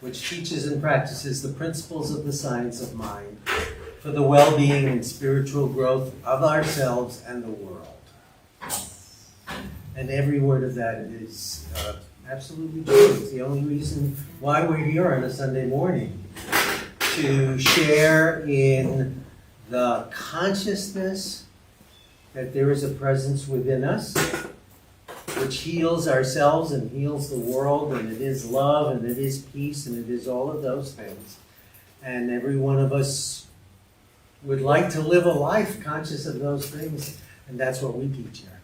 which teaches and practices the principles of the science of mind for the well-being and spiritual growth of ourselves and the world. And every word of that is absolutely true. It's the only reason why we're here on a Sunday morning, to share in the consciousness that there is a presence within us which heals ourselves and heals the world, and it is love, and it is peace, and it is all of those things. And every one of us would like to live a life conscious of those things, and that's what we teach here.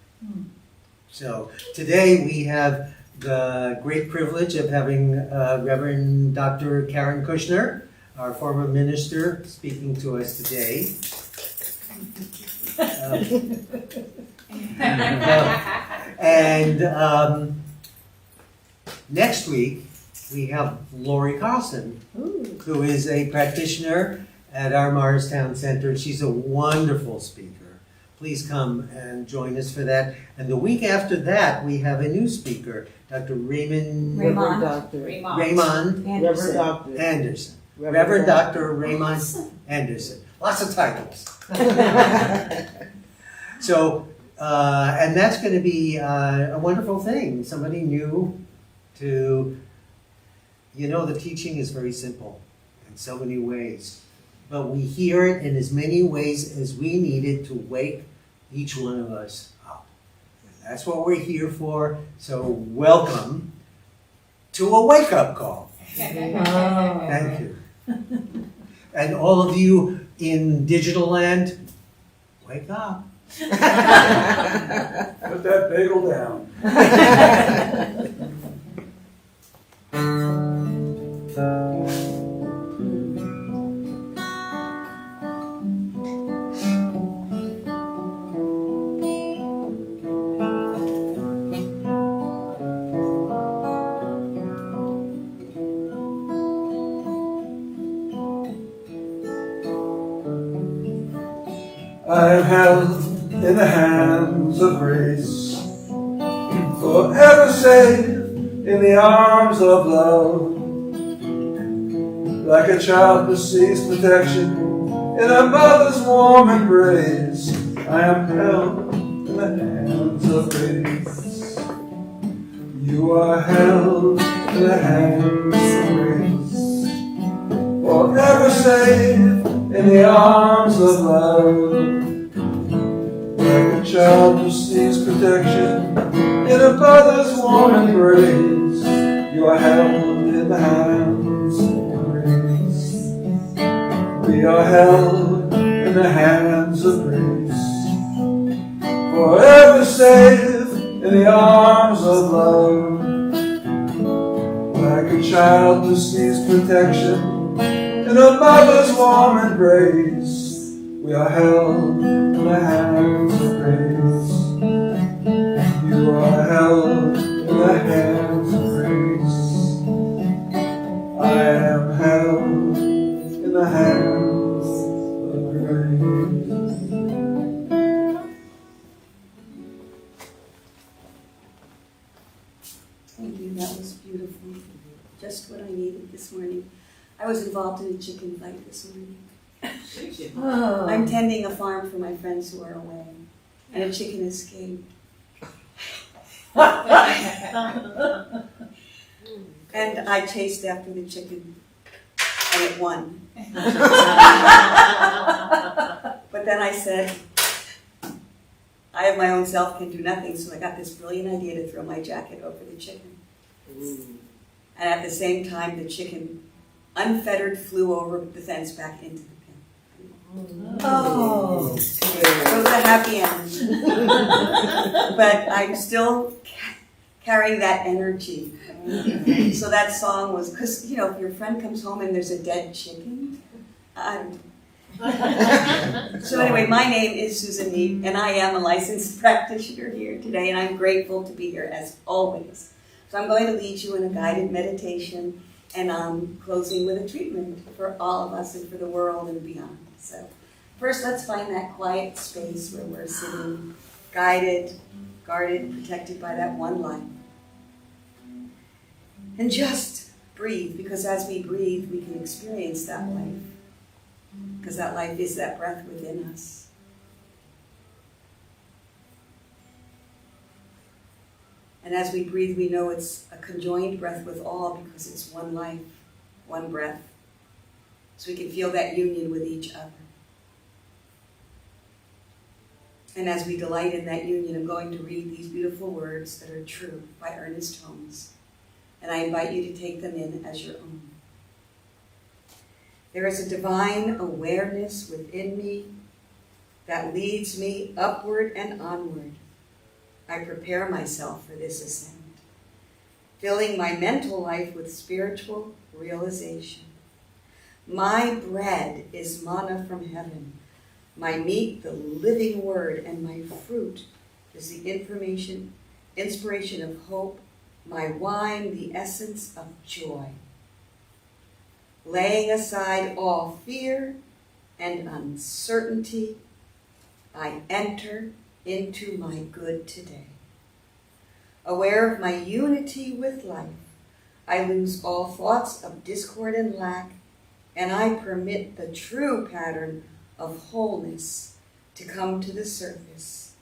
So today we have the great privilege of having Reverend Dr. Karen Kushner, our former minister, speaking to us today. And next week we have Lori Carlson, who is a practitioner at our Morristown Center. She's a wonderful speaker. Please come and join us for that. And the week after that, we have a new speaker, Dr. Raymond Anderson. Reverend Dr. Raymond Anderson. Lots of titles. So, and that's going to be a wonderful thing. Somebody new to, the teaching is very simple in so many ways. But we hear it in as many ways as we need it to wake each one of us up. And that's what we're here for. So welcome to a wake-up call. Thank you. And all of you in digital land, wake up. Put that bagel down. I am held in the hands of grace, forever safe in the arms of love, like a child receives protection in a mother's warm embrace. I am held in the hands of grace. You are held in the hands of grace, forever safe in the arms of love, like a child receives protection in a mother's warm embrace. You are held in the hands of grace. We are held in the hands of grace, forever safe in the arms of love, like a child receives protection in a mother's warm embrace. We are held in the hands of grace. You are held in the hands of grace. I am held in the hands of grace. Thank you, that was beautiful. Just what I needed this morning. I was involved in a chicken fight this morning. Oh. I'm tending a farm for my friends who are away, and a chicken escaped. And I chased after the chicken, and it won. But then I said, I of my own self can do nothing, so I got this brilliant idea to throw my jacket over the chicken. And at the same time, the chicken, unfettered, flew over the fence back into the pen. Oh. It was a happy end. But I'm still carrying that energy. So that song was, because, if your friend comes home and there's a dead chicken, So anyway, my name is Susan Neat, and I am a licensed practitioner here today, and I'm grateful to be here as always. So I'm going to lead you in a guided meditation, and I'm closing with a treatment for all of us and for the world and beyond. So first, let's find that quiet space where we're sitting, guided, guarded, protected by that one light. And just breathe, because as we breathe, we can experience that life. Because that life is that breath within us. And as we breathe, we know it's a conjoined breath with all, because it's one life, one breath. So we can feel that union with each other. And as we delight in that union, I'm going to read these beautiful words that are true by Ernest Holmes. And I invite you to take them in as your own. There is a divine awareness within me that leads me upward and onward. I prepare myself for this ascent, filling my mental life with spiritual realization. My bread is manna from heaven, my meat the living word, and my fruit is the inspiration of hope, my wine the essence of joy. Laying aside all fear and uncertainty, I enter into my good today. Aware of my unity with life, I lose all thoughts of discord and lack, and I permit the true pattern of wholeness to come to the surface,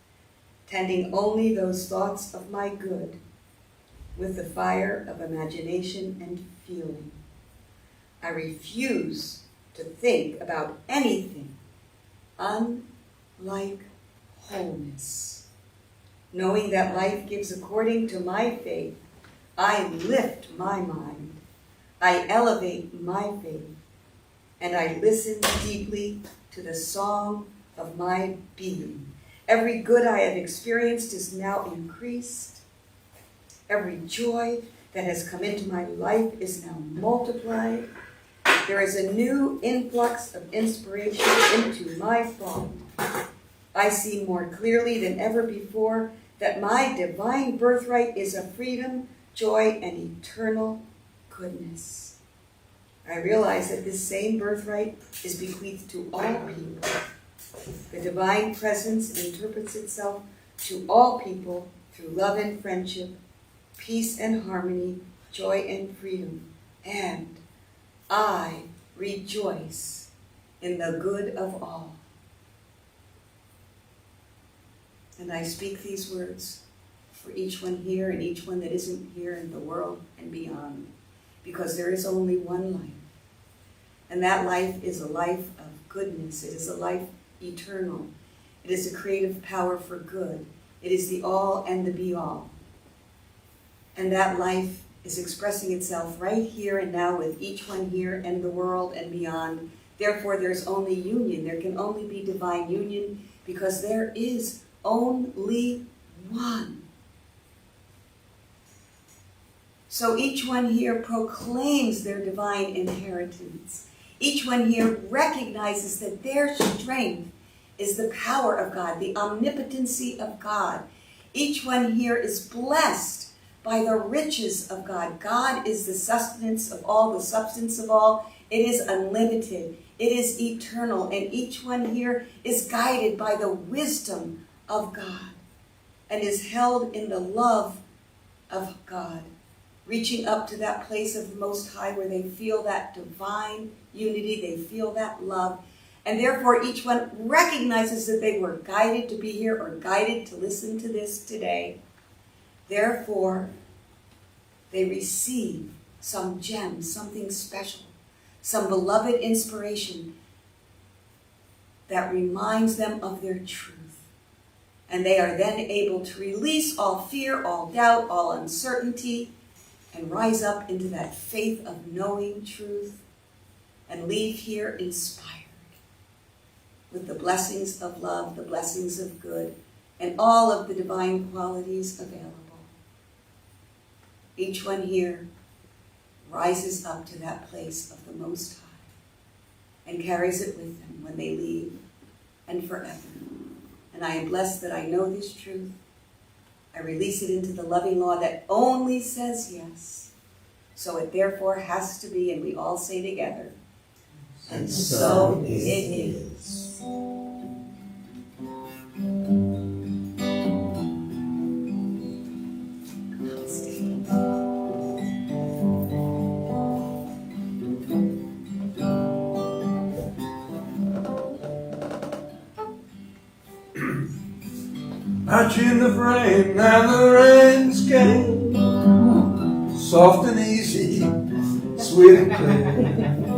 tending only those thoughts of my good with the fire of imagination and feeling. I refuse to think about anything unlike wholeness. Knowing that life gives according to my faith, I lift my mind, I elevate my faith, and I listen deeply to the song of my being. Every good I have experienced is now increased. Every joy that has come into my life is now multiplied. There is a new influx of inspiration into my thought. I see more clearly than ever before that my divine birthright is a freedom, joy, and eternal goodness. I realize that this same birthright is bequeathed to all people. The divine presence interprets itself to all people through love and friendship, peace and harmony, joy and freedom. And I rejoice in the good of all. And I speak these words for each one here and each one that isn't here in the world and beyond, because there is only one life. And that life is a life of goodness. It is a life eternal. It is a creative power for good. It is the all and the be-all. And that life is expressing itself right here and now with each one here and the world and beyond. Therefore, there's only union. There can only be divine union because there is only one. So each one here proclaims their divine inheritance. Each one here recognizes that their strength is the power of God, the omnipotency of God. Each one here is blessed by the riches of God. God is the sustenance of all, the substance of all. It is unlimited. It is eternal. And each one here is guided by the wisdom of God and is held in the love of God, reaching up to that place of the Most High where they feel that divine unity, they feel that love. And therefore each one recognizes that they were guided to be here or guided to listen to this today. Therefore, they receive some gem, something special, some beloved inspiration that reminds them of their truth. And they are then able to release all fear, all doubt, all uncertainty, and rise up into that faith of knowing truth and leave here inspired with the blessings of love, the blessings of good, and all of the divine qualities available. Each one here rises up to that place of the Most High and carries it with them when they leave and forever. And I am blessed that I know this truth. I release it into the loving law that only says yes. So it therefore has to be, and we all say together, and so it is. I dreamed of rain and the rains came, soft and easy, sweet and clear.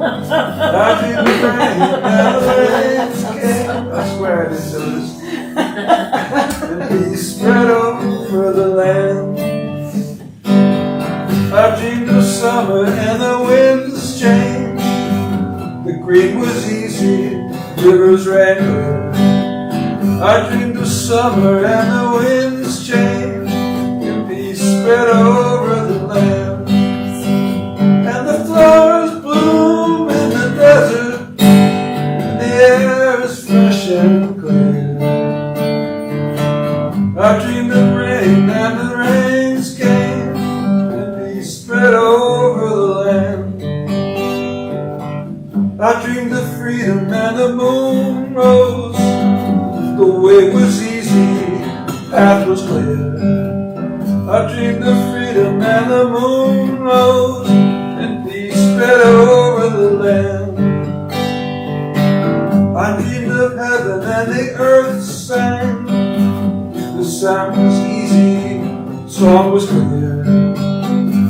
I dreamed of rain and the rains came. I swear I didn't do this. And peace spread over the land. I dreamed of summer and the winds changed. The green was easy, rivers ran clear. I dreamed of summer and the winds changed. And peace spread over the land. And the flowers bloom in the desert. And the air is fresh and clear. I dreamed of rain and the rains came. And peace spread over the land. I dreamed of freedom and the moon rose. The way was easy, the path was clear. I dreamed of freedom and the moon rose. And peace spread over the land. I dreamed of heaven and the earth sang. The sound was easy, the song was clear.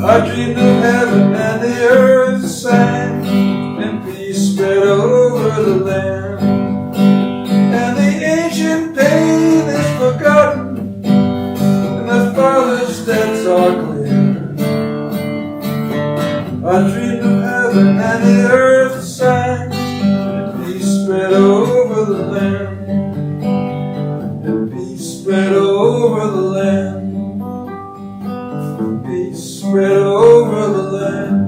I dreamed of heaven and the earth sang. And peace spread over the land. And the ancient pain is forgotten, and the father's debts are clear. I dreamed of heaven and the earth sang. And peace spread over the land. And peace spread over the land. Peace spread over the land.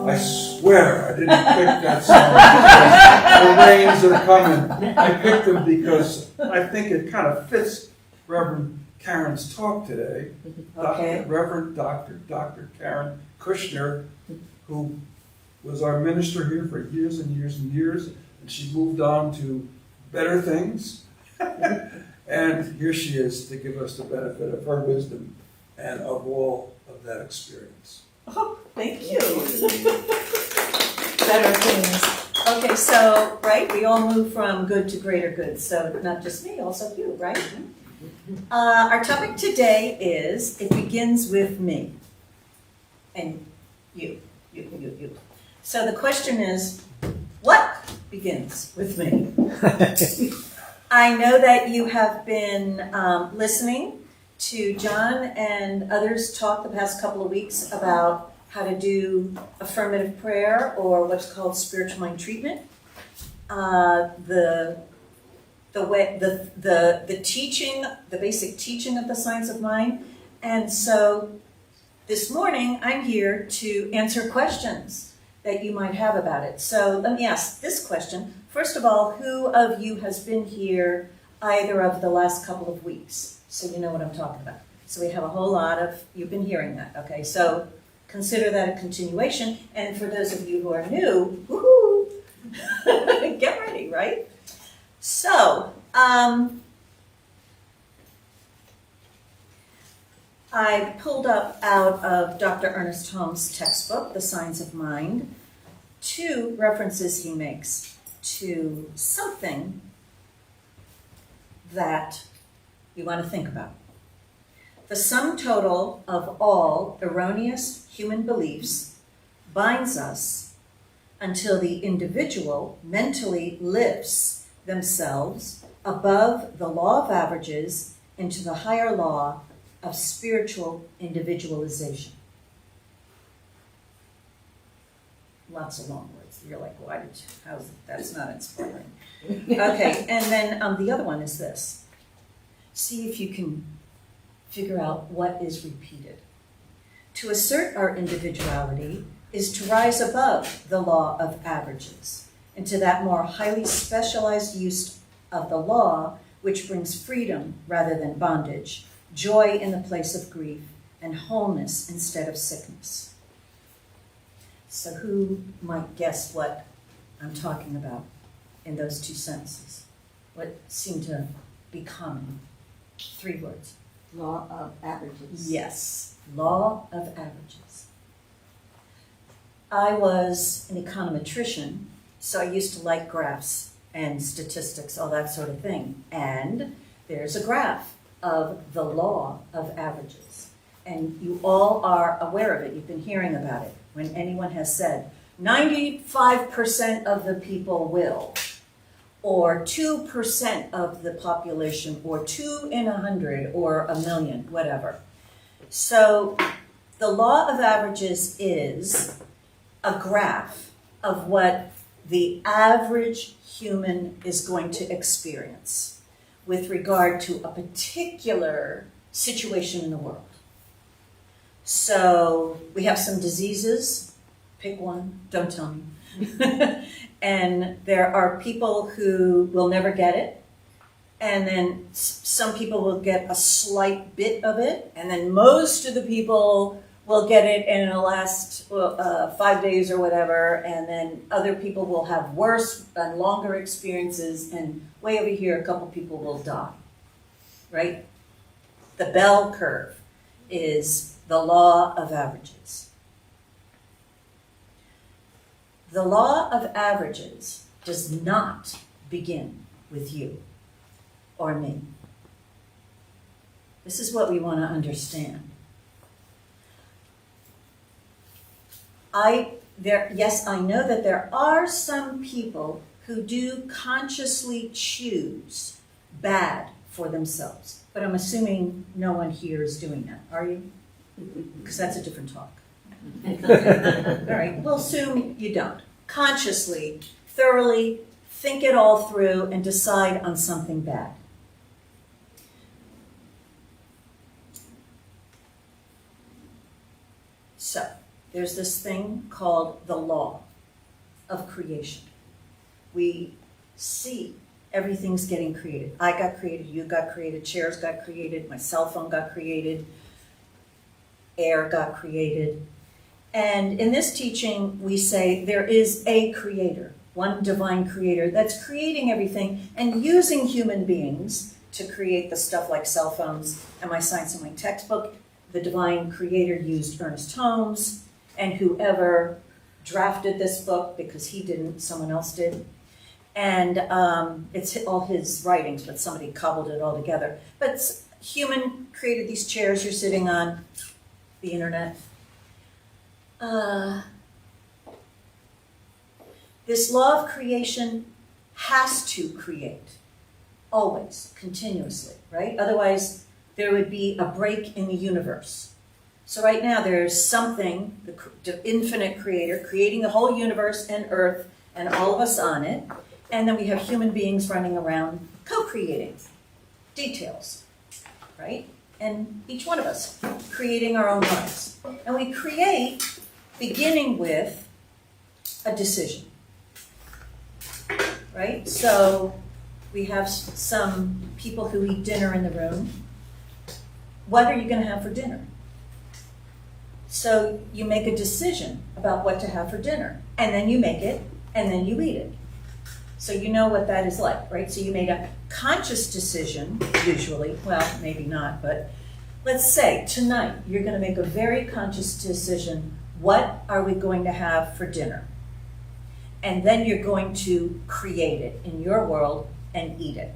I swear I didn't pick that song. The rains are coming. I picked them because I think it kind of fits Reverend Karen's talk today. Okay. Reverend Dr. Karen Kushner, who was our minister here for years and years and years, and she moved on to better things. And here she is to give us the benefit of her wisdom and of all of that experience. Oh, thank you. Better things. Okay, so, right, we all move from good to greater good, so not just me, also you, right? Our topic today is, it begins with me. And you. So the question is, what begins with me? I know that you have been listening to John and others talk the past couple of weeks about how to do affirmative prayer or what's called spiritual mind treatment. The teaching, the basic teaching of the science of mind. And so this morning I'm here to answer questions that you might have about it. So let me ask this question. First of all, who of you has been here either of the last couple of weeks? So you know what I'm talking about. So we have a whole lot of, you've been hearing that, okay? So consider that a continuation. And for those of you who are new, woohoo, get ready, right? So, I pulled up out of Dr. Ernest Holmes' textbook, The Science of Mind, 2 references he makes to something that you want to think about. The sum total of all erroneous human beliefs binds us until the individual mentally lifts themselves above the law of averages into the higher law of spiritual individualization. Lots of long words. You're like, why did you, that's not inspiring. Okay, and then the other one is this. See if you can figure out what is repeated. To assert our individuality is to rise above the law of averages into that more highly specialized use of the law which brings freedom rather than bondage, joy in the place of grief, and wholeness instead of sickness. So who might guess what I'm talking about in those 2 sentences? What seem to be common? 3 words. Law of averages. Yes, law of averages. I was an econometrician, so I used to like graphs and statistics, all that sort of thing. And there's a graph of the law of averages. And you all are aware of it. You've been hearing about it. When anyone has said, 95% of the people will, or 2% of the population, or 2 in 100, or 1,000,000, whatever. So the law of averages is a graph of what the average human is going to experience with regard to a particular situation in the world. So we have some diseases. Pick one, don't tell me. And there are people who will never get it. And then some people will get a slight bit of it. And then most of the people will get it and it'll last 5 days or whatever. And then other people will have worse and longer experiences. And way over here, a couple people will die, right? The bell curve is the law of averages. The law of averages does not begin with you or me. This is what we want to understand. Yes, I know that there are some people who do consciously choose bad for themselves, but I'm assuming no one here is doing that, are you? Because that's a different talk. All right, we'll assume you don't. Consciously, thoroughly think it all through and decide on something bad. So, there's this thing called the law of creation. We see everything's getting created. I got created, you got created, chairs got created, my cell phone got created, air got created. And in this teaching, we say there is a creator, one divine creator that's creating everything and using human beings to create the stuff like cell phones. And my science and my textbook, the divine creator used Ernest Holmes and whoever drafted this book, because he didn't, someone else did. And it's all his writings, but somebody cobbled it all together. But human created these chairs you're sitting on, the internet. This law of creation has to create, always, continuously, right? Otherwise, there would be a break in the universe. So right now, there's something, the infinite creator, creating the whole universe and Earth and all of us on it. And then we have human beings running around co-creating details, right? And each one of us creating our own lives. And we create beginning with a decision, right? So we have some people who eat dinner in the room. What are you going to have for dinner? So you make a decision about what to have for dinner, and then you make it, and then you eat it. So you know what that is like, right? So you made a conscious decision, usually, well, maybe not, but let's say tonight you're going to make a very conscious decision. What are we going to have for dinner? And then you're going to create it in your world and eat it.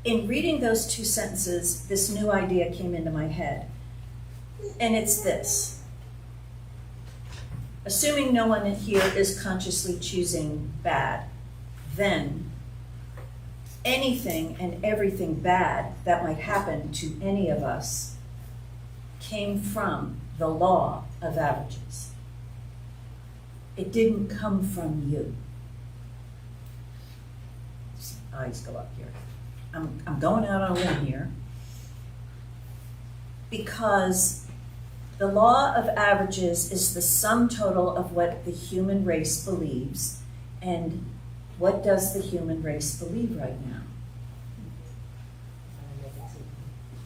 In reading those two sentences, this new idea came into my head. And it's this. Assuming no one here is consciously choosing bad, then anything and everything bad that might happen to any of us came from the law of averages. It didn't come from you. Eyes go up here. I'm going out on a limb here, because the law of averages is the sum total of what the human race believes. And what does the human race believe right now?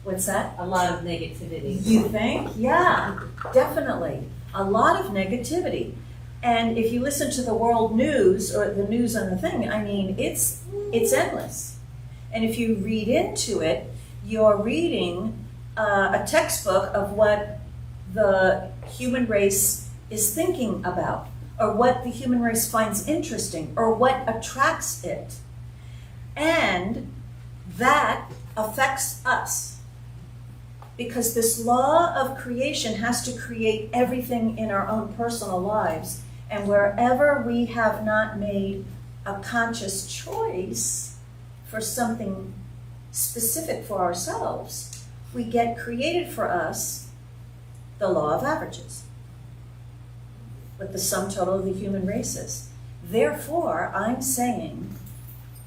What's that? A lot of negativity. You think? Yeah, definitely. A lot of negativity. And if you listen to the world news or the news on the thing, I mean, it's endless. And if you read into it, you're reading a textbook of what the human race is thinking about, or what the human race finds interesting, or what attracts it. And that affects us. Because this law of creation has to create everything in our own personal lives. And wherever we have not made a conscious choice for something specific for ourselves, we get created for us the law of averages, with the sum total of the human races. Therefore, I'm saying,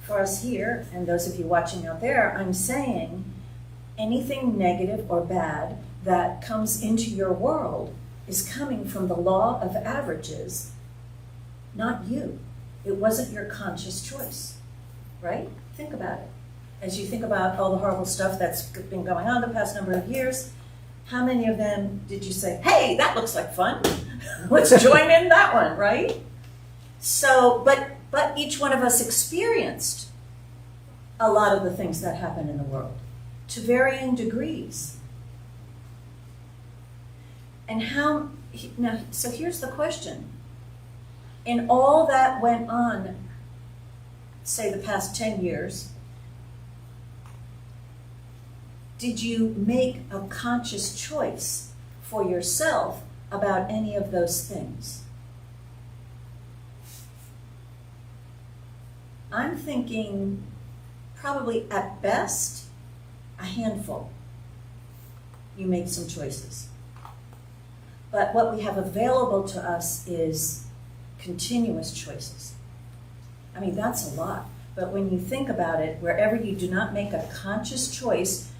for us here, and those of you watching out there, I'm saying anything negative or bad that comes into your world is coming from the law of averages, not you. It wasn't your conscious choice, right? Think about it. As you think about all the horrible stuff that's been going on the past number of years, how many of them did you say, hey, that looks like fun? Let's join in that one, right? So, but each one of us experienced a lot of the things that happen in the world to varying degrees. And now, so here's the question. In all that went on, say the past 10 years, did you make a conscious choice for yourself about any of those things? I'm thinking probably at best a handful. You made some choices. But what we have available to us is continuous choices. I mean, that's a lot. But when you think about it, wherever you do not make a conscious choice,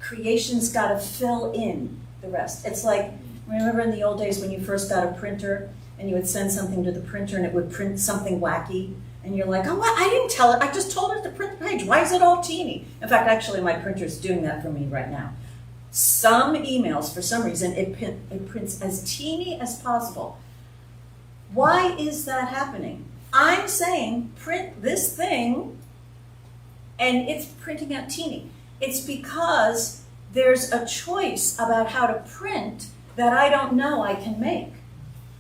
creation's got to fill in the rest. It's like, remember in the old days when you first got a printer and you would send something to the printer and it would print something wacky? And you're like, oh, what? I didn't tell it. I just told it to print the page. Why is it all teeny? In fact, actually, my printer's doing that for me right now. Some emails, for some reason, it prints as teeny as possible. Why is that happening? I'm saying print this thing, and it's printing out teeny. It's because there's a choice about how to print that I don't know I can make.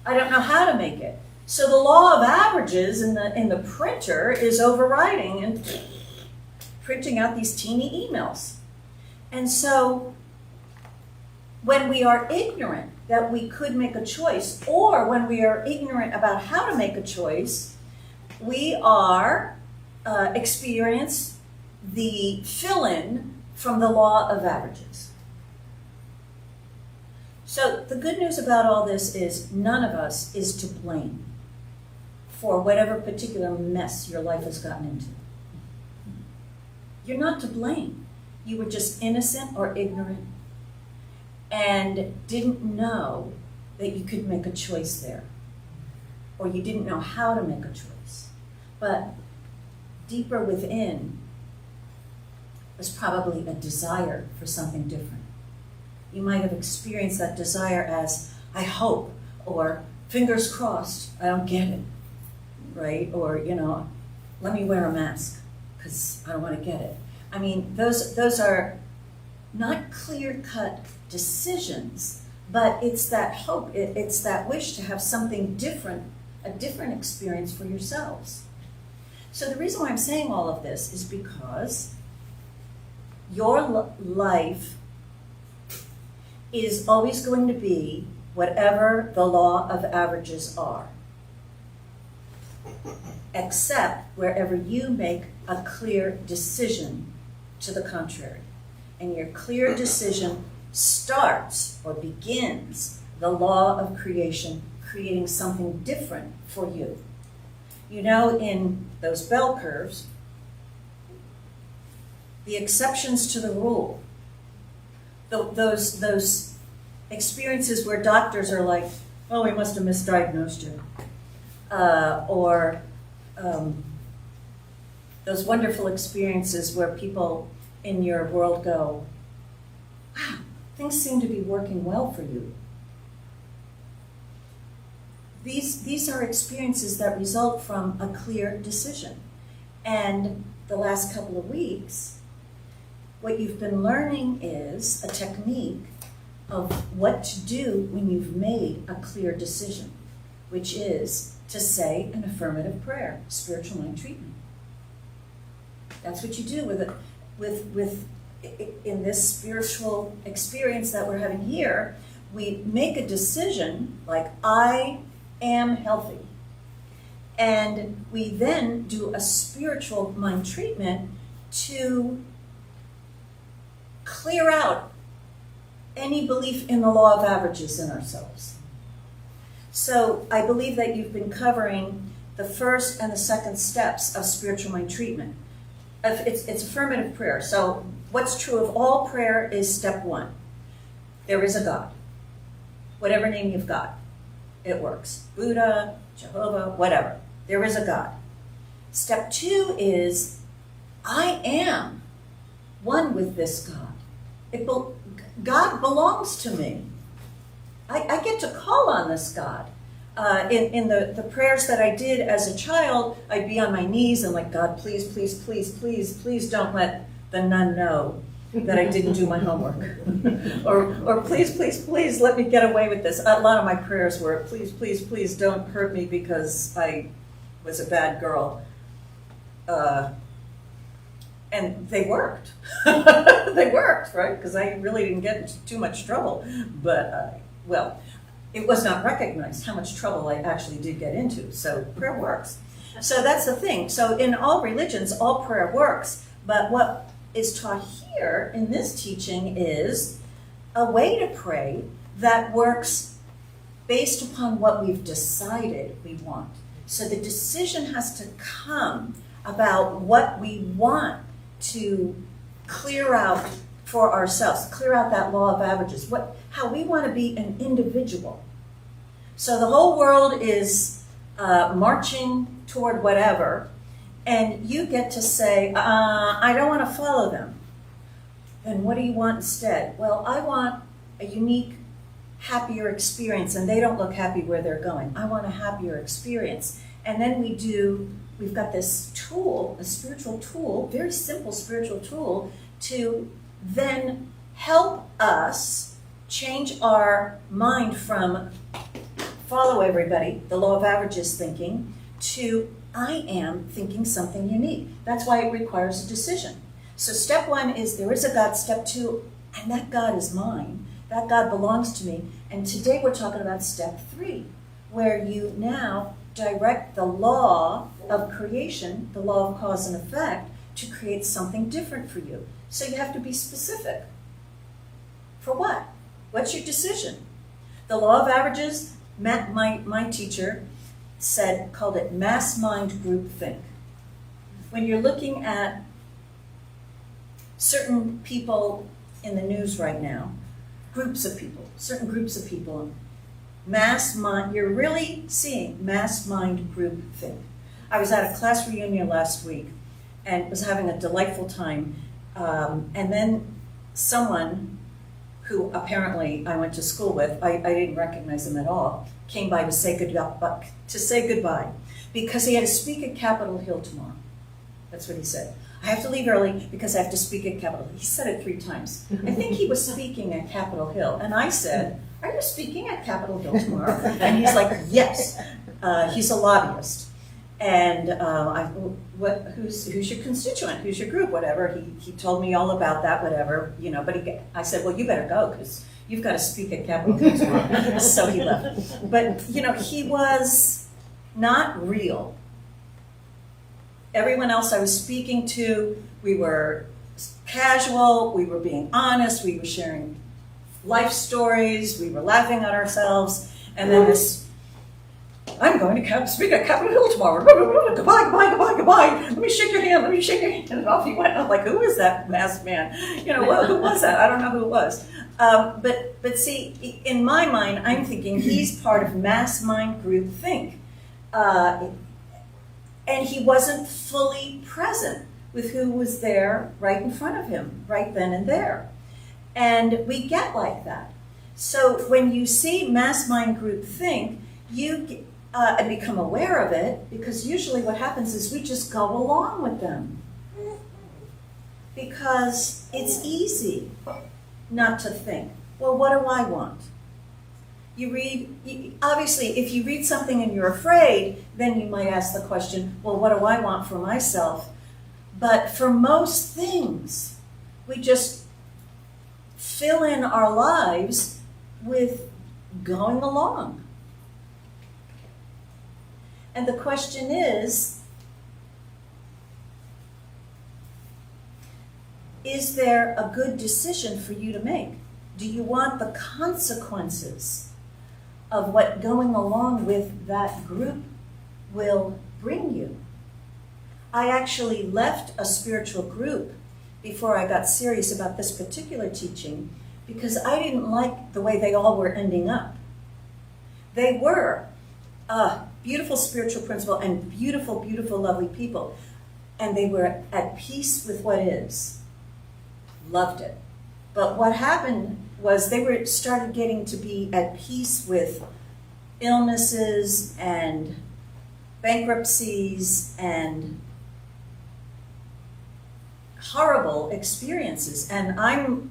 I don't know how to make it. So the law of averages in the printer is overriding and printing out these teeny emails. And so when we are ignorant that we could make a choice, or when we are ignorant about how to make a choice, we are experience the fill-in from the law of averages. So the good news about all this is none of us is to blame for whatever particular mess your life has gotten into. You're not to blame. You were just innocent or ignorant and didn't know that you could make a choice there, or you didn't know how to make a choice. But deeper within was probably a desire for something different. You might have experienced that desire as, I hope, or fingers crossed, I don't get it, right? Or, let me wear a mask because I don't want to get it. I mean, those are not clear-cut decisions, but it's that hope, it's that wish to have something different, a different experience for yourselves. So the reason why I'm saying all of this is because your life is always going to be whatever the law of averages are, except wherever you make a clear decision to the contrary. And your clear decision starts or begins the law of creation, creating something different for you. In those bell curves, the exceptions to the rule, those experiences where doctors are like, oh, we must have misdiagnosed you. Or those wonderful experiences where people in your world go, wow, things seem to be working well for you. These are experiences that result from a clear decision. And the last couple of weeks, what you've been learning is a technique of what to do when you've made a clear decision, which is to say an affirmative prayer, spiritual mind treatment. That's what you do in this spiritual experience that we're having here. We make a decision like, I am healthy. And we then do a spiritual mind treatment to clear out any belief in the law of averages in ourselves. So I believe that you've been covering the first and the second steps of spiritual mind treatment. It's affirmative prayer. So what's true of all prayer is step one. There is a God. Whatever name you've got, it works. Buddha, Jehovah, whatever. There is a God. Step two is, I am one with this God. God belongs to me. I get to call on this God. In the prayers that I did as a child, I'd be on my knees and like, God, please, please, please, please, please don't let the nun know that I didn't do my homework. or please, please, please let me get away with this. A lot of my prayers were, please, please, please don't hurt me because I was a bad girl. And they worked. They worked, right? Because I really didn't get into too much trouble. But, it was not recognized how much trouble I actually did get into. So prayer works. So that's the thing. So in all religions, all prayer works. But what is taught here in this teaching is a way to pray that works based upon what we've decided we want. So the decision has to come about what we want to clear out for ourselves, clear out that law of averages, how we want to be an individual. So the whole world is marching toward whatever, and you get to say, I don't want to follow them. Then what do you want instead? Well, I want a unique, happier experience, and they don't look happy where they're going. I want a happier experience. And then we've got this tool, a spiritual tool, very simple spiritual tool, to then help us change our mind from follow everybody, the law of averages thinking, to I am thinking something unique. That's why it requires a decision. So step one is there is a God. Step two, and that God is mine. That God belongs to me. And today we're talking about step three, where you now direct the law of creation, the law of cause and effect, to create something different for you. So you have to be specific. For what? What's your decision? The law of averages, my teacher called it mass mind group think. When you're looking at certain people in the news right now, certain groups of people, mass mind, you're really seeing mass mind group think. I was at a class reunion last week and was having a delightful time. And then someone who apparently I went to school with, I didn't recognize him at all, came by to say goodbye because he had to speak at Capitol Hill tomorrow. That's what he said. I have to leave early because I have to speak at Capitol Hill. He said it 3 times. I think he was speaking at Capitol Hill. And I said, are you speaking at Capitol Hill tomorrow? And he's like, yes. He's a lobbyist. And who's your constituent? Who's your group? Whatever. He told me all about that, whatever. But I said, well, you better go because you've got to speak at Capitol Hill tomorrow. So he left. But, he was not real. Everyone else I was speaking to, we were casual, we were being honest, we were sharing life stories, we were laughing at ourselves, and then this, I'm going to speak at Capitol Hill tomorrow. Goodbye, goodbye, goodbye, goodbye. Let me shake your hand, And off he went. I'm like, who is that masked man? Who was that? I don't know who it was. But see, in my mind, I'm thinking he's part of mass mind group think. And he wasn't fully present with who was there right in front of him, right then and there. And we get like that. So when you see mass mind group think, you become aware of it, because usually what happens is we just go along with them. Because it's easy not to think well, what do I want? Obviously, if you read something and you're afraid, then you might ask the question, well, what do I want for myself? But for most things, we just fill in our lives with going along. And the question is there a good decision for you to make? Do you want the consequences of what going along with that group will bring you? I actually left a spiritual group before I got serious about this particular teaching because I didn't like the way they all were ending up. They were beautiful spiritual principle and beautiful, beautiful, lovely people. And they were at peace with what is. Loved it. But what happened was they started getting to be at peace with illnesses and bankruptcies and horrible experiences. And I don't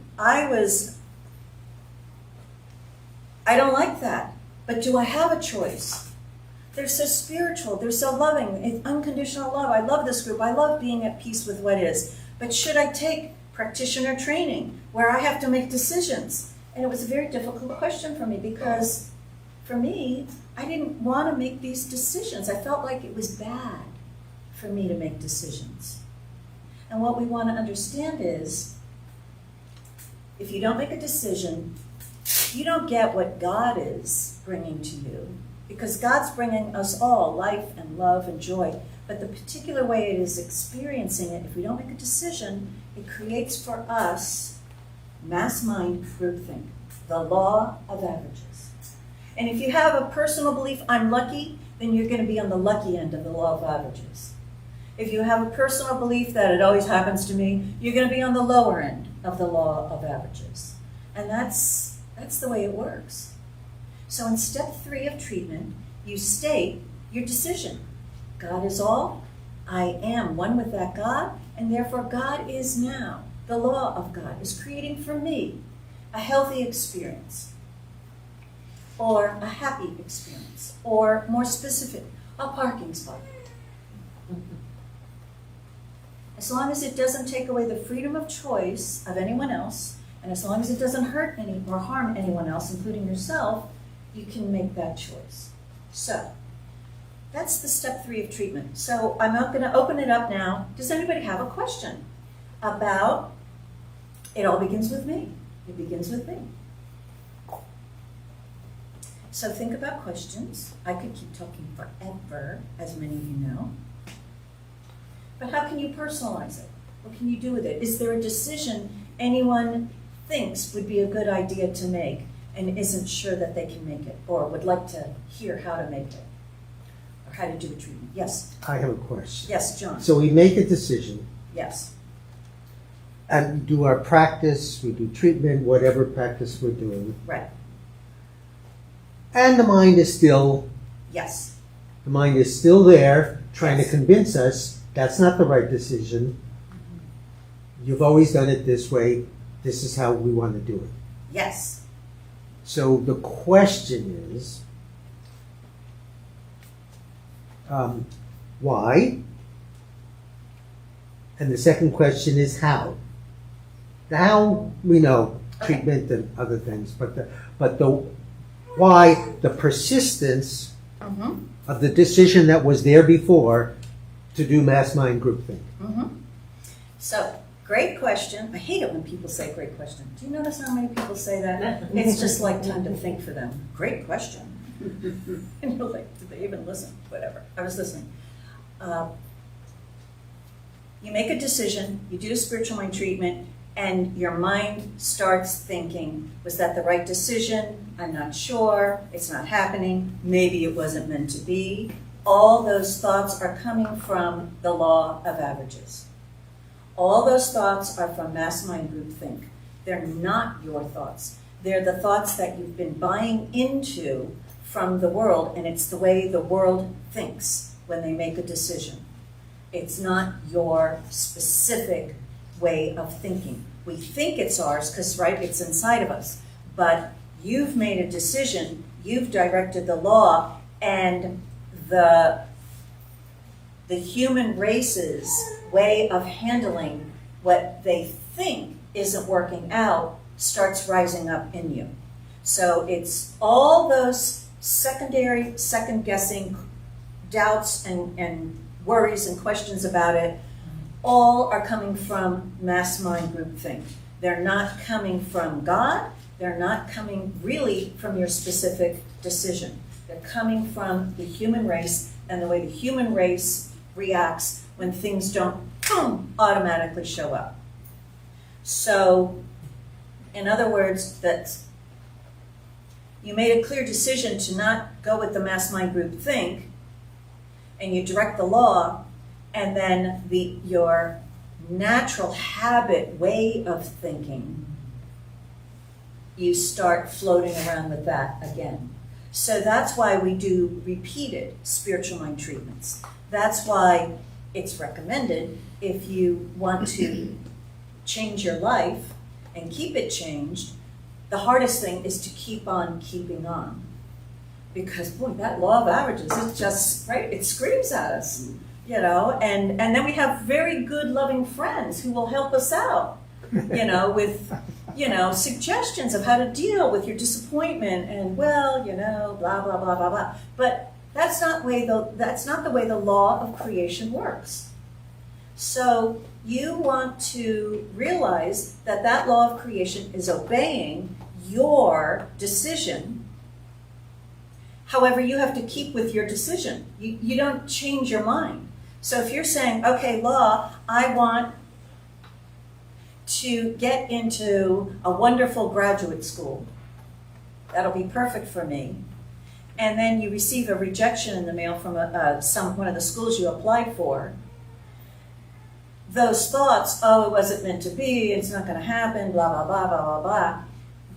like that. But do I have a choice? They're so spiritual. They're so loving. It's unconditional love. I love this group. I love being at peace with what is. But should I take practitioner training where I have to make decisions? And it was a very difficult question for me because for me, I didn't want to make these decisions. I felt like it was bad for me to make decisions. And what we want to understand is if you don't make a decision, you don't get what God is bringing to you because God's bringing us all life and love and joy. But the particular way it is experiencing it, if we don't make a decision, it creates for us mass mind groupthink, the law of averages. And if you have a personal belief, I'm lucky, then you're going to be on the lucky end of the law of averages. If you have a personal belief that it always happens to me, you're going to be on the lower end of the law of averages. And that's the way it works. So in step 3 of treatment, you state your decision. God is all. I am one with that God, and therefore God is now. The law of God is creating for me a healthy experience, or a happy experience, or more specific, a parking spot. As long as it doesn't take away the freedom of choice of anyone else, and as long as it doesn't hurt any or harm anyone else, including yourself, you can make that choice. So, that's the step 3 of treatment. So I'm not going to open it up now. Does anybody have a question about, it all begins with me. It begins with me. So think about questions. I could keep talking forever, as many of you know. But how can you personalize it? What can you do with it? Is there a decision anyone thinks would be a good idea to make and isn't sure that they can make it or would like to hear how to make it? How to do a treatment. Yes. I have a question. Yes, John. So we make a decision Yes. and we do our practice, we do treatment, whatever practice we're doing. Right. And the mind is still Yes. there trying Yes. to convince us that's not the right decision. You've always done it this way. This is how we want to do it. Yes. So the question is, why? And the second question is how. The how, we know, Okay. treatment and other things, but the why, the persistence Mm-hmm. of the decision that was there before to do mass mind groupthink. Mm-hmm. So, great question. I hate it when people say great question. Do you notice how many people say that? It's just like time to think for them. Great question. And you're like, did they even listen? Whatever. I was listening. You make a decision, you do a spiritual mind treatment, and your mind starts thinking, was that the right decision? I'm not sure. It's not happening. Maybe it wasn't meant to be. All those thoughts are coming from the law of averages. All those thoughts are from mass mind groupthink. They're not your thoughts. They're the thoughts that you've been buying into from the world, and it's the way the world thinks when they make a decision. It's not your specific way of thinking. We think it's ours because, right, it's inside of us. but you've made a decision, you've directed the law, and the human race's way of handling what they think isn't working out starts rising up in you. So it's all those secondary, second-guessing doubts and worries and questions about it, all are coming from mass mind group think. They're not coming from God. They're not coming really from your specific decision. They're coming from the human race and the way the human race reacts when things don't, boom, automatically show up. So, in other words, that you made a clear decision to not go with the mass mind group think, and you direct the law, and then your natural habit way of thinking, you start floating around with that again. So that's why we do repeated spiritual mind treatments. That's why it's recommended if you want to change your life and keep it changed, the hardest thing is to keep on keeping on. Because, boy, that law of averages, it just, right, it screams at us, you know, and then we have very good, loving friends who will help us out, you know, with, you know, suggestions of how to deal with your disappointment and, well, you know, blah, blah, blah, blah, blah. But that's not the way the law of creation works. So you want to realize that that law of creation is obeying your decision. However, you have to keep with your decision. You don't change your mind. So if you're saying, okay, law, I want to get into a wonderful graduate school. That'll be perfect for me. And then you receive a rejection in the mail from one of the schools you applied for. Those thoughts, oh, it wasn't meant to be, it's not going to happen, blah, blah, blah, blah, blah, blah.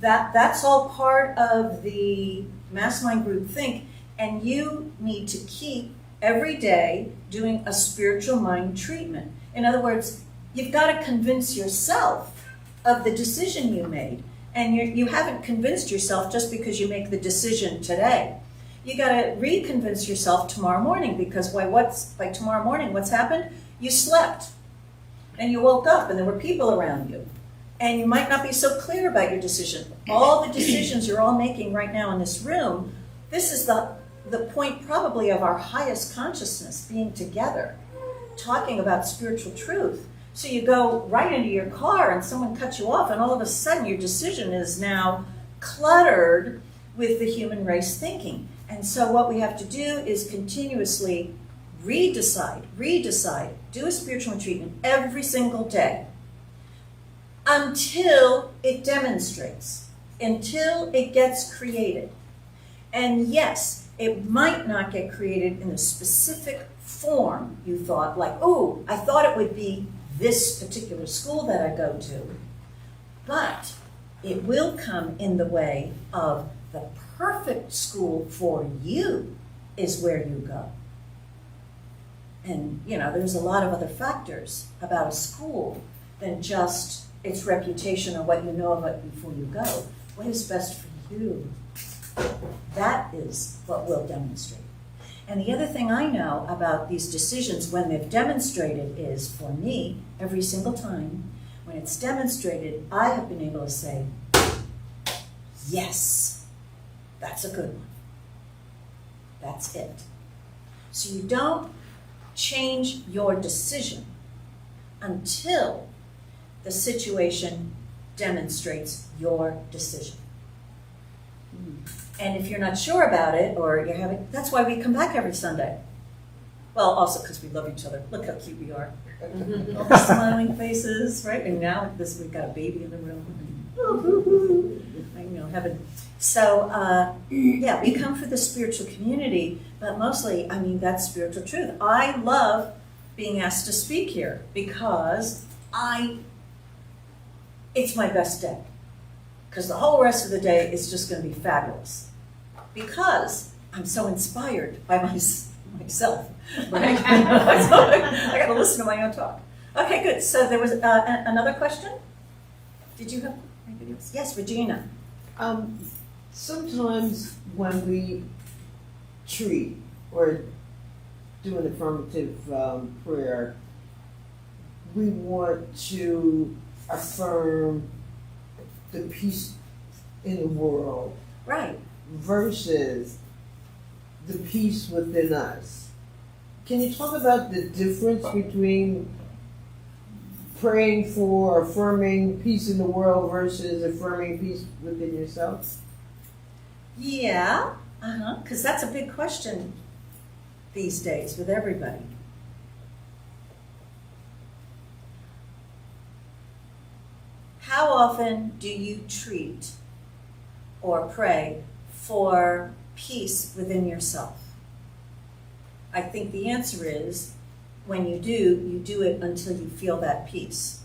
That's all part of the mass mind group think, and you need to keep every day doing a spiritual mind treatment. In other words, you've got to convince yourself of the decision you made, and you haven't convinced yourself just because you make the decision today. You got to reconvince yourself tomorrow morning, because by tomorrow morning, what's happened? You slept, and you woke up, and there were people around you. And you might not be so clear about your decision. All the decisions you're all making right now in this room, this is the point probably of our highest consciousness being together, talking about spiritual truth. So you go right into your car and someone cuts you off, and all of a sudden your decision is now cluttered with the human race thinking. And so what we have to do is continuously redecide, do a spiritual treatment every single day, until it demonstrates, until it gets created. And yes, it might not get created in the specific form you thought, like, oh, I thought it would be this particular school that I go to, but it will come in the way of the perfect school for you is where you go. And, you know, there's a lot of other factors about a school than just its reputation or what you know of it before you go. What is best for you? That is what will demonstrate. And the other thing I know about these decisions when they've demonstrated is, for me, every single time, when it's demonstrated, I have been able to say, yes, that's a good one. That's it. So you don't change your decision until the situation demonstrates your decision. And if you're not sure about it, or you're having, that's why we come back every Sunday. Well, also because we love each other. Look how cute we are. All the smiling faces, right? And now we've got a baby in the room. You know, heaven. So, yeah, we come for the spiritual community, but mostly, I mean, that's spiritual truth. I love being asked to speak here because it's my best day. Because the whole rest of the day is just going to be fabulous. Because I'm so inspired by myself. Right? So I got to listen to my own talk. Okay, good. So there was another question? Did you have anybody else? Yes, Regina. Sometimes when we treat or do an affirmative prayer, we want to affirm the peace in the world Right. versus the peace within us. Can you talk about the difference between praying for, affirming peace in the world versus affirming peace within yourself? Yeah, because that's a big question these days with everybody. How often do you treat or pray for peace within yourself? I think the answer is when you do it until you feel that peace.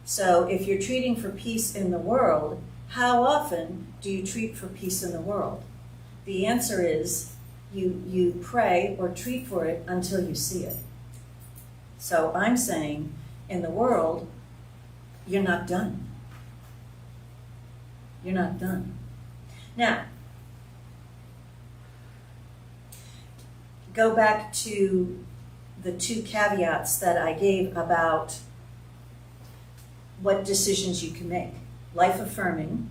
So if you're treating for peace in the world, how often do you treat for peace in the world? The answer is you pray or treat for it until you see it. So I'm saying in the world, you're not done. You're not done. Now, go back to the two caveats that I gave about what decisions you can make. Life affirming,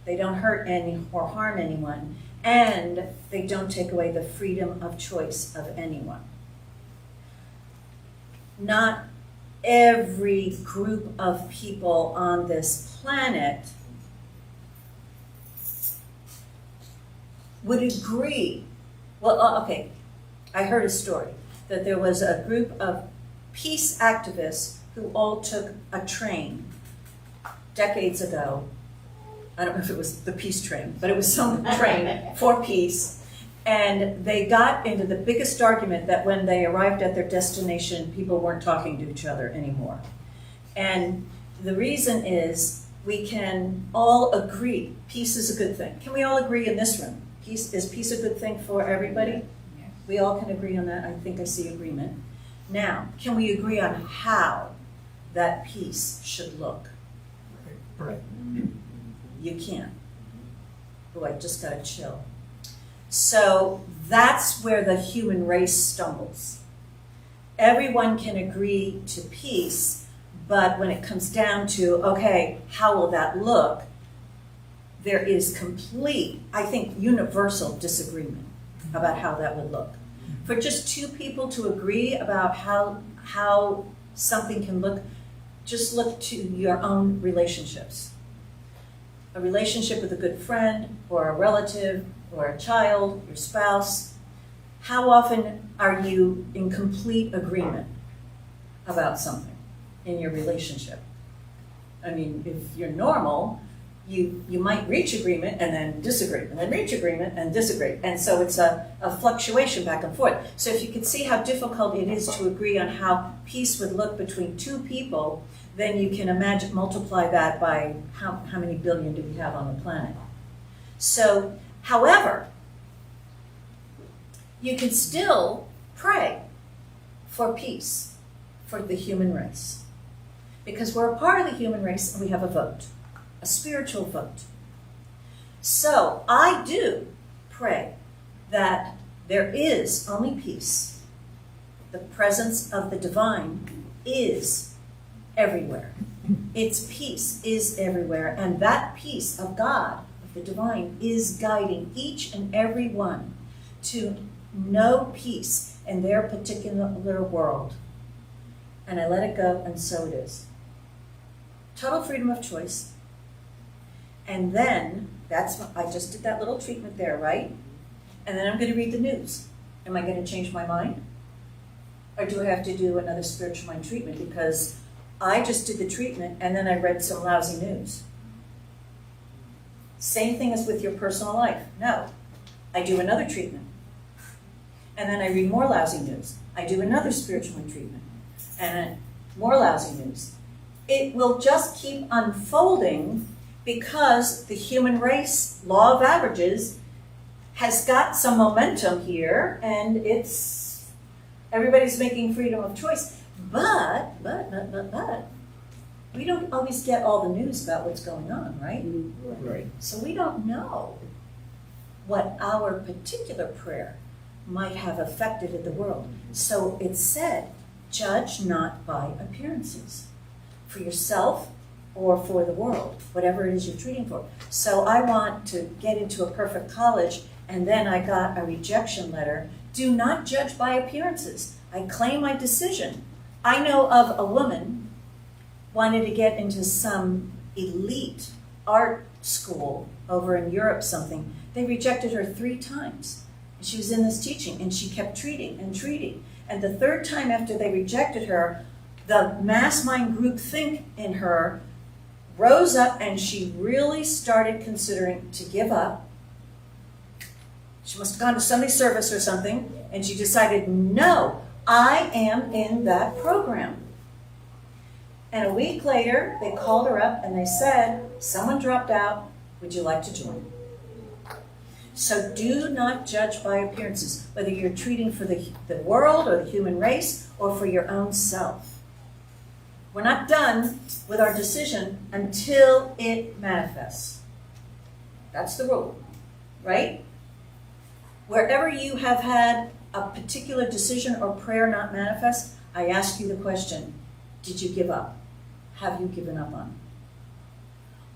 they don't hurt any or harm anyone, and they don't take away the freedom of choice of anyone. Not every group of people on this planet would agree. Well, okay, I heard a story that there was a group of peace activists who all took a train decades ago. I don't know if it was the peace train, but it was some train for peace. And they got into the biggest argument that when they arrived at their destination, people weren't talking to each other anymore. And the reason is we can all agree peace is a good thing. Can we all agree in this room? Is peace a good thing for everybody? We all can agree on that. I think I see agreement. Now, can we agree on how that peace should look? Right. You can't. Oh, I just got a chill. So that's where the human race stumbles. Everyone can agree to peace, but when it comes down to, okay, how will that look? There is complete, I think, universal disagreement about how that would look. For just two people to agree about how something can look, just look to your own relationships. A relationship with a good friend or a relative or a child, your spouse. How often are you in complete agreement about something in your relationship? I mean, if you're normal, you might reach agreement and then disagree, and then reach agreement and disagree. And so it's a fluctuation back and forth. So if you can see how difficult it is to agree on how peace would look between two people, then you can imagine, multiply that by how many billion do we have on the planet. So, however, you can still pray for peace for the human race. Because we're a part of the human race and we have a vote, a spiritual vote. So I do pray that there is only peace. The presence of the divine is everywhere. Its peace is everywhere. And that peace of God, of the divine, is guiding each and every one to know peace in their particular world. And I let it go, and so it is. Total freedom of choice. And then, I just did that little treatment there, right? And then I'm going to read the news. Am I going to change my mind? Or do I have to do another spiritual mind treatment? Because I just did the treatment and then I read some lousy news. Same thing as with your personal life. No, I do another treatment. And then I read more lousy news. I do another spiritual mind treatment. And then more lousy news. It will just keep unfolding because the human race, law of averages, has got some momentum here, and everybody's making freedom of choice. But, we don't always get all the news about what's going on, right? Right. So we don't know what our particular prayer might have affected in the world. So it said, judge not by appearances, for yourself or for the world, whatever it is you're treating for. So I want to get into a perfect college, and then I got a rejection letter. Do not judge by appearances. I claim my decision. I know of a woman wanted to get into some elite art school over in Europe something. They rejected her 3 times. She was in this teaching, and she kept treating and treating. And the 3rd time after they rejected her, the mass mind group think in her rose up, and she really started considering to give up. She must have gone to Sunday service or something, and she decided, no, I am in that program. And a week later, they called her up and they said, someone dropped out, would you like to join? So do not judge by appearances, whether you're treating for the world or the human race or for your own self. We're not done with our decision until it manifests. That's the rule, right? Wherever you have had a particular decision or prayer not manifest, I ask you the question, did you give up? Have you given up on it?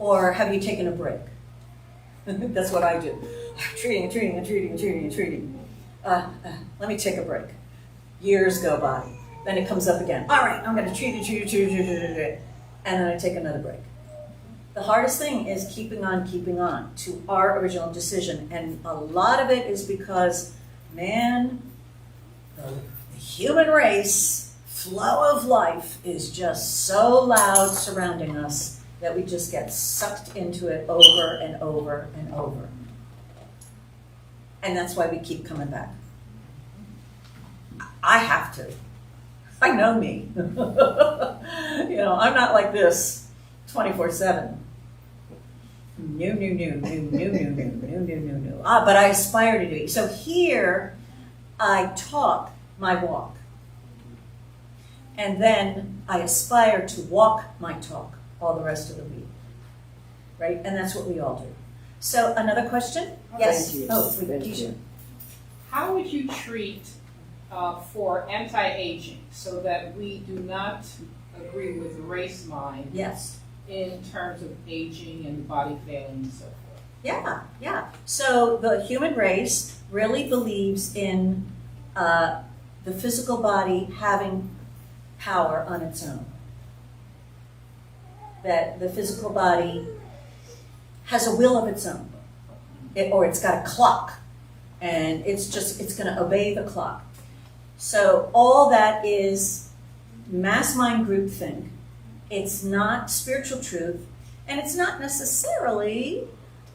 Or have you taken a break? That's what I do. Treating. Let me take a break. Years go by. Then it comes up again. All right, I'm going to treat. And then I take another break. The hardest thing is keeping on to our original decision. And a lot of it is because, man, the human race, flow of life is just so loud surrounding us that we just get sucked into it over and over and over. And that's why we keep coming back. I have to. I know me. I'm not like this 24/7. No. But I aspire to do it. So here, I talk my walk. And then I aspire to walk my talk all the rest of the week. Right? And that's what we all do. So another question? Yes. Thank you. Oh, Thank Keisha. you. How would you treat for anti-aging so that we do not agree with race mind Yes. in terms of aging and body failing and so forth? Yeah. So the human race really believes in the physical body having power on its own. That the physical body has a will of its own, or it's got a clock, and it's going to obey the clock. So all that is mass mind group think. It's not spiritual truth, and it's not necessarily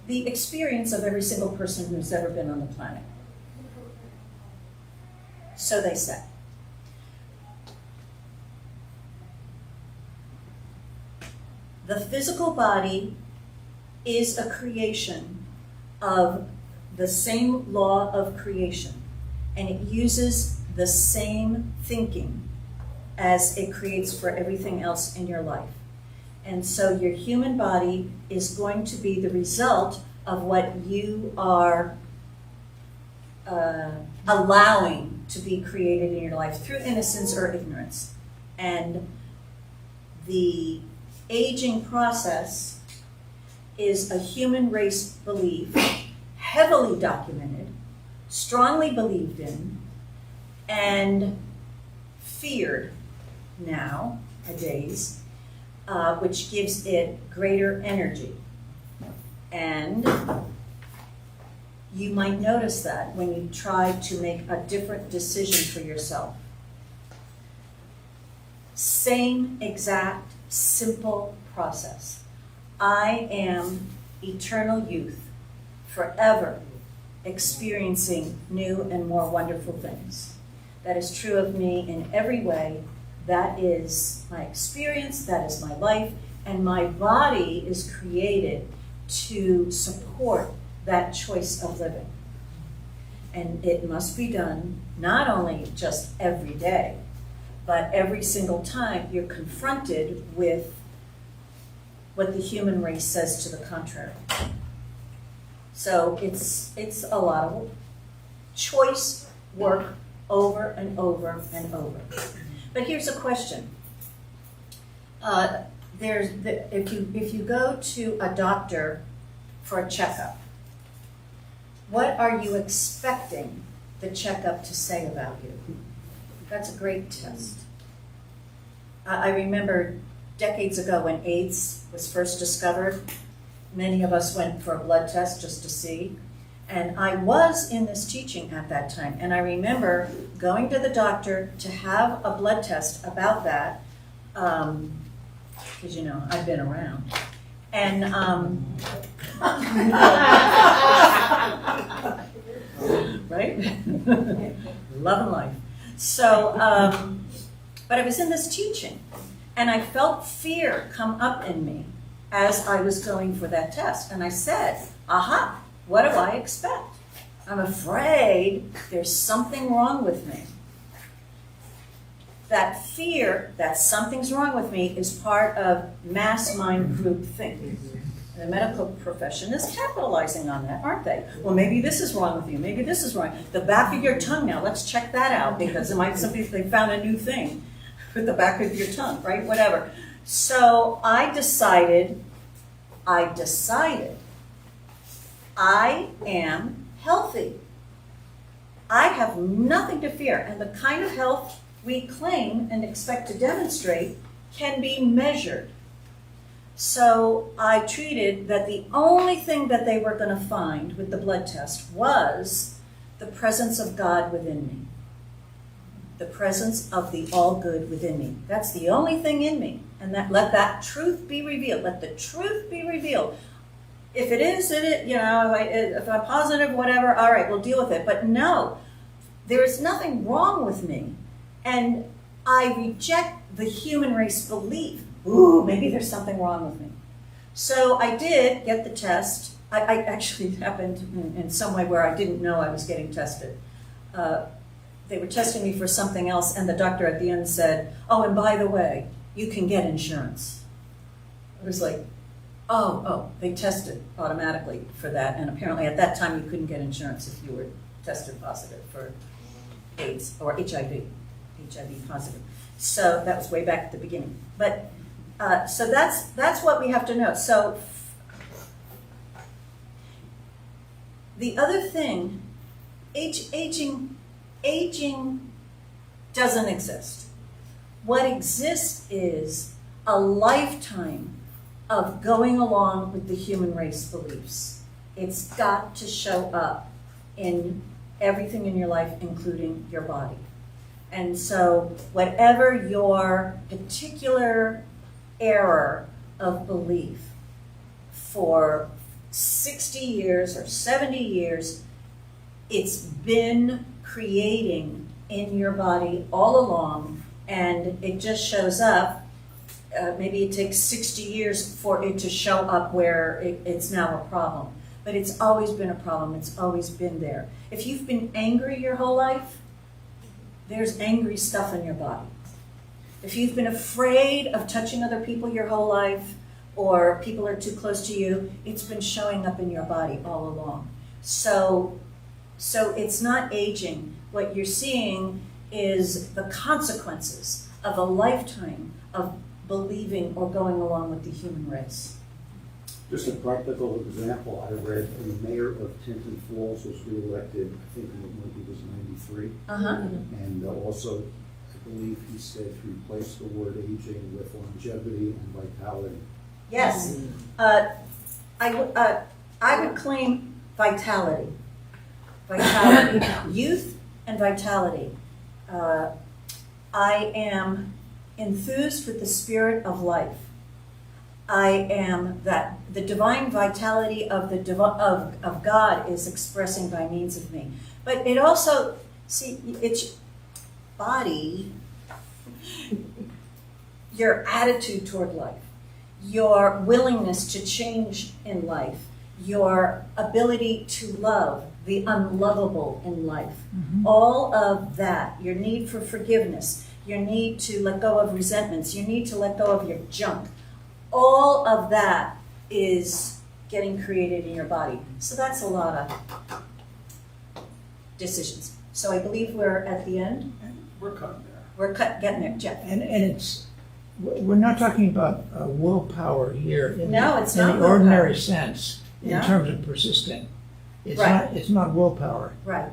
the experience of every single person who's ever been on the planet. So they say. The physical body is a creation of the same law of creation, and it uses the same thinking as it creates for everything else in your life. And so your human body is going to be the result of what you are allowing to be created in your life through innocence or ignorance. And the aging process is a human race belief, heavily documented, strongly believed in, and feared nowadays, which gives it greater energy. And you might notice that when you try to make a different decision for yourself. Same exact, simple process. I am eternal youth, forever experiencing new and more wonderful things. That is true of me in every way. That is my experience, that is my life, and my body is created to support that choice of living. And it must be done not only just every day, but every single time you're confronted with what the human race says to the contrary. So it's a lot of choice work over and over and over. But here's a question. If you go to a doctor for a checkup, what are you expecting the checkup to say about you? That's a great test. I remember decades ago when AIDS was first discovered, many of us went for a blood test just to see. And I was in this teaching at that time. And I remember going to the doctor to have a blood test about that, because, you know, I've been around. And right? Love and life. So, but I was in this teaching, and I felt fear come up in me as I was going for that test. And I said, aha, what do I expect? I'm afraid there's something wrong with me. That fear that something's wrong with me is part of mass mind group thinking. The medical profession is capitalizing on that, aren't they? Well, maybe this is wrong with you. Maybe this is wrong. The back of your tongue now, let's check that out, because it might they found a new thing with the back of your tongue, right? Whatever. So I decided I am healthy. I have nothing to fear. And the kind of health we claim and expect to demonstrate can be measured. So I treated that the only thing that they were going to find with the blood test was the presence of God within me. The presence of the all good within me. That's the only thing in me. And let that truth be revealed. Let the truth be revealed. If it is, you know, if I'm positive, whatever, all right, we'll deal with it. But no, there is nothing wrong with me. And I reject the human race belief. Ooh, maybe there's something wrong with me. So I did get the test. I actually happened in some way where I didn't know I was getting tested. They were testing me for something else, and the doctor at the end said, oh, and by the way, you can get insurance. I was like, oh, they tested automatically for that, and apparently at that time you couldn't get insurance if you were tested positive for AIDS or HIV positive. So that was way back at the beginning. But so that's what we have to know. So the other thing, aging doesn't exist. What exists is a lifetime of going along with the human race beliefs. It's got to show up in everything in your life, including your body. And so whatever your particular error of belief for 60 years or 70 years, it's been creating in your body all along, and it just shows up. Maybe it takes 60 years for it to show up where it's now a problem. But it's always been a problem. It's always been there. If you've been angry your whole life, there's angry stuff in your body. If you've been afraid of touching other people your whole life, or people are too close to you, it's been showing up in your body all along. So it's not aging. What you're seeing is the consequences of a lifetime of believing or going along with the human race. Just a practical example, I read the mayor of Tinton Falls was reelected, I think when he was 93. And also, I believe he said to replace the word aging with longevity and vitality. Yes. I would claim vitality. Youth and vitality. I am enthused with the spirit of life. I am that the divine vitality of of God is expressing by means of me. But it also, see, it's body, your attitude toward life, your willingness to change in life, your ability to love the unlovable in life, all of that, your need for forgiveness, your need to let go of resentments, your need to let go of your junk, all of that is getting created in your body. So that's a lot of decisions. So I believe we're at the end. We're cutting there. We're getting there, Jeff. And it's, we're not talking about willpower here in No, it's in not the ordinary willpower. sense, in No. terms of persisting. It's Right. not, it's not willpower Right.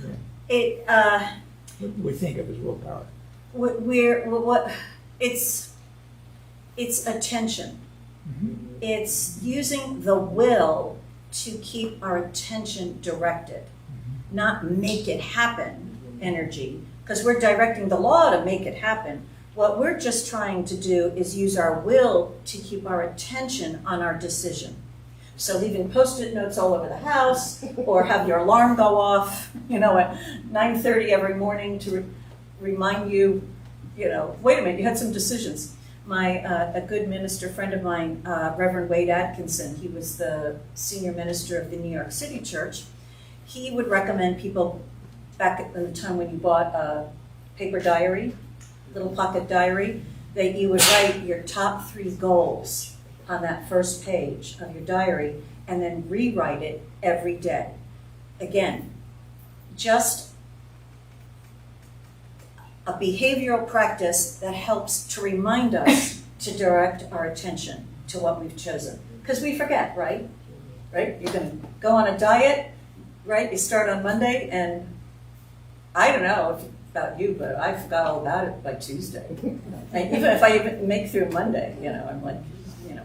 Yeah. It, we think of as willpower. it's attention. Mhm. It's using the will to keep our attention directed, not make it happen energy, because we're directing the law to make it happen. What we're just trying to do is use our will to keep our attention on our decision. So leaving Post-it notes all over the house, or have your alarm go off, at 9:30 every morning to remind you, wait a minute, you had some decisions. A good minister friend of mine, Reverend Wade Atkinson, he was the senior minister of the New York City Church. He would recommend people, back at the time when you bought a paper diary, little pocket diary, that you would write your top 3 goals on that first page of your diary and then rewrite it every day. Again, just a behavioral practice that helps to remind us to direct our attention to what we've chosen. Because we forget, right? Right? You're going to go on a diet, right? You start on Monday, and I don't know about you, but I forgot all about it by Tuesday. And even if I even make through Monday, I'm like,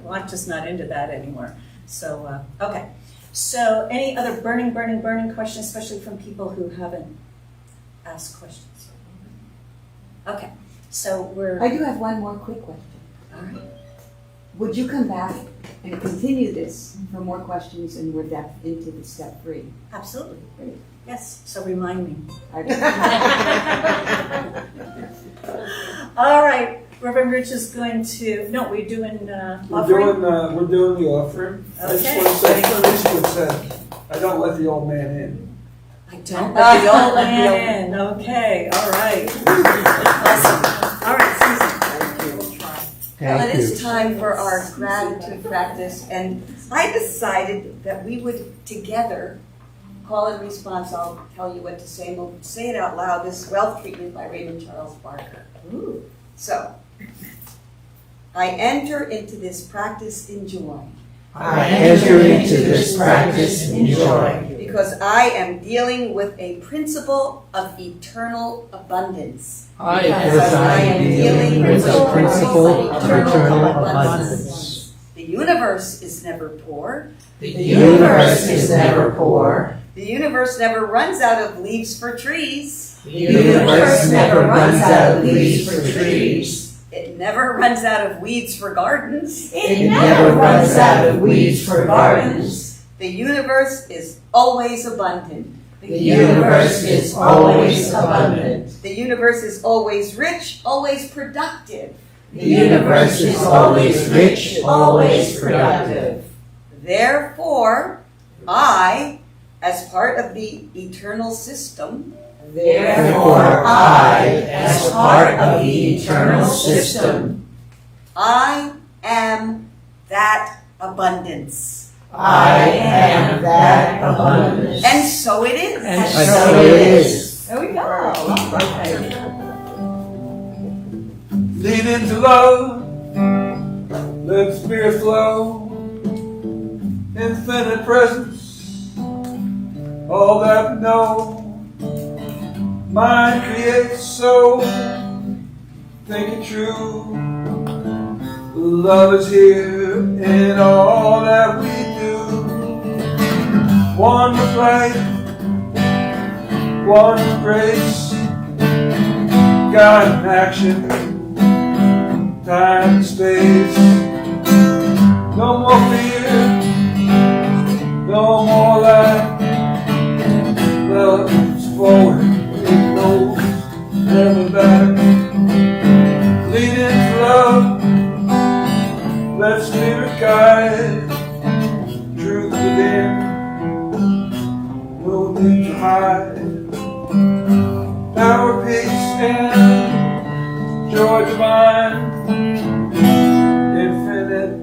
well, I'm just not into that anymore. So, okay. So any other burning questions, especially from people who haven't asked questions? Okay, so I do have one more quick question. All right. Would you come back and continue this for more questions and more depth into the step 3? Absolutely. Yes, so remind me. All right, Reverend Rich is going to, no, we're doing offering? We're doing the offering. I just Okay. want to say, Eastwood said, I don't let the old man in. I don't let the old man in. Okay, all right. Awesome. All right, Susan. We'll try. Well, it is time for our gratitude practice, and I decided that we would together call and response. I'll tell you what to say, and we'll say it out loud. This is Wealth Treatment by Raymond Charles Barker. Ooh. So, I enter into this practice in joy. I enter into this practice in joy. Because I am dealing with a principle of eternal abundance. Because I am dealing with a principle of eternal abundance. The universe is never poor. The universe is never poor. The universe never runs out of leaves for trees. The universe never runs out of leaves for trees. It never runs out of weeds for gardens. It never runs out of weeds for gardens. The universe is always abundant. The universe is always abundant. The universe is always rich, always productive. The universe is always rich, always productive. Therefore, I, as part of the eternal system, Therefore, I, as part of the eternal system, I am that abundance. I am that abundance. And so it is. And so it is. There we go. Lean into love, let spirit flow, infinite presence, all that we know. Mind creates soul, think it true. Love is here in all that we do. One with light, one with grace, God in action, time and space. No more fear, no more lack. Love's forward, it goes never back. Lead into love, let spirit guide. Truth within, no need to hide. Power, peace, and joy divine, infinite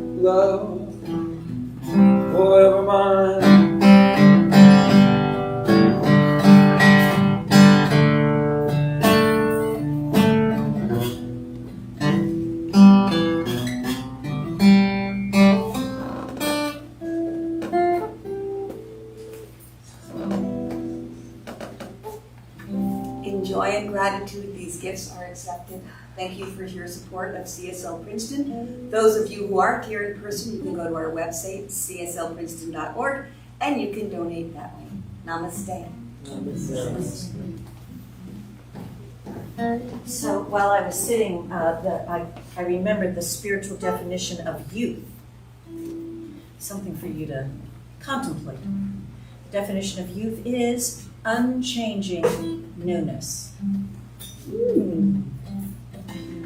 joy and gratitude, these gifts are accepted. Thank you for your support of CSL Princeton. Those of you who aren't here in person, you can go to our website, cslprinceton.org, and you can donate that way. Namaste. So while I was sitting, I remembered the spiritual definition of youth. Something for you to contemplate. The definition of youth is unchanging newness.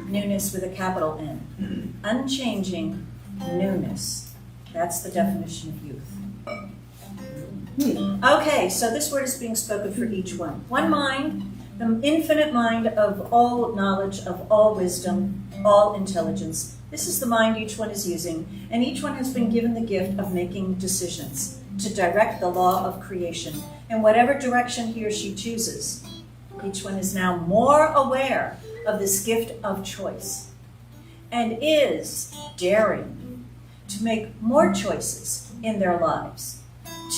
Newness with a capital N. Unchanging newness. That's the definition of youth. Okay, so this word is being spoken for each one. One mind, the infinite mind of all knowledge, of all wisdom, all intelligence. This is the mind each one is using, and each one has been given the gift of making decisions to direct the law of creation in whatever direction he or she chooses. Each one is now more aware of this gift of choice and is daring to make more choices in their lives,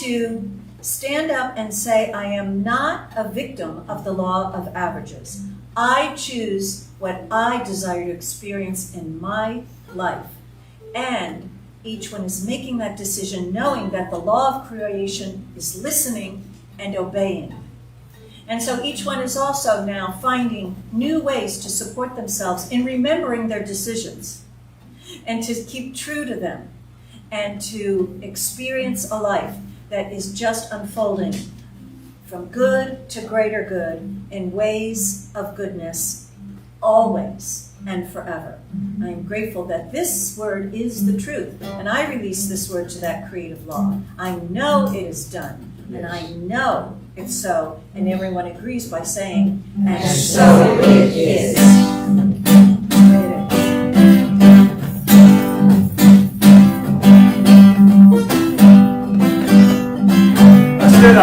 to stand up and say, I am not a victim of the law of averages. I choose what I desire to experience in my life. And each one is making that decision knowing that the law of creation is listening and obeying. And so each one is also now finding new ways to support themselves in remembering their decisions and to keep true to them and to experience a life that is just unfolding from good to greater good in ways of goodness, always and forever. I am grateful that this word is the truth, and I release this word to that creative law. I know it is done, and I know it's so, and everyone agrees by saying, and so it is. I said,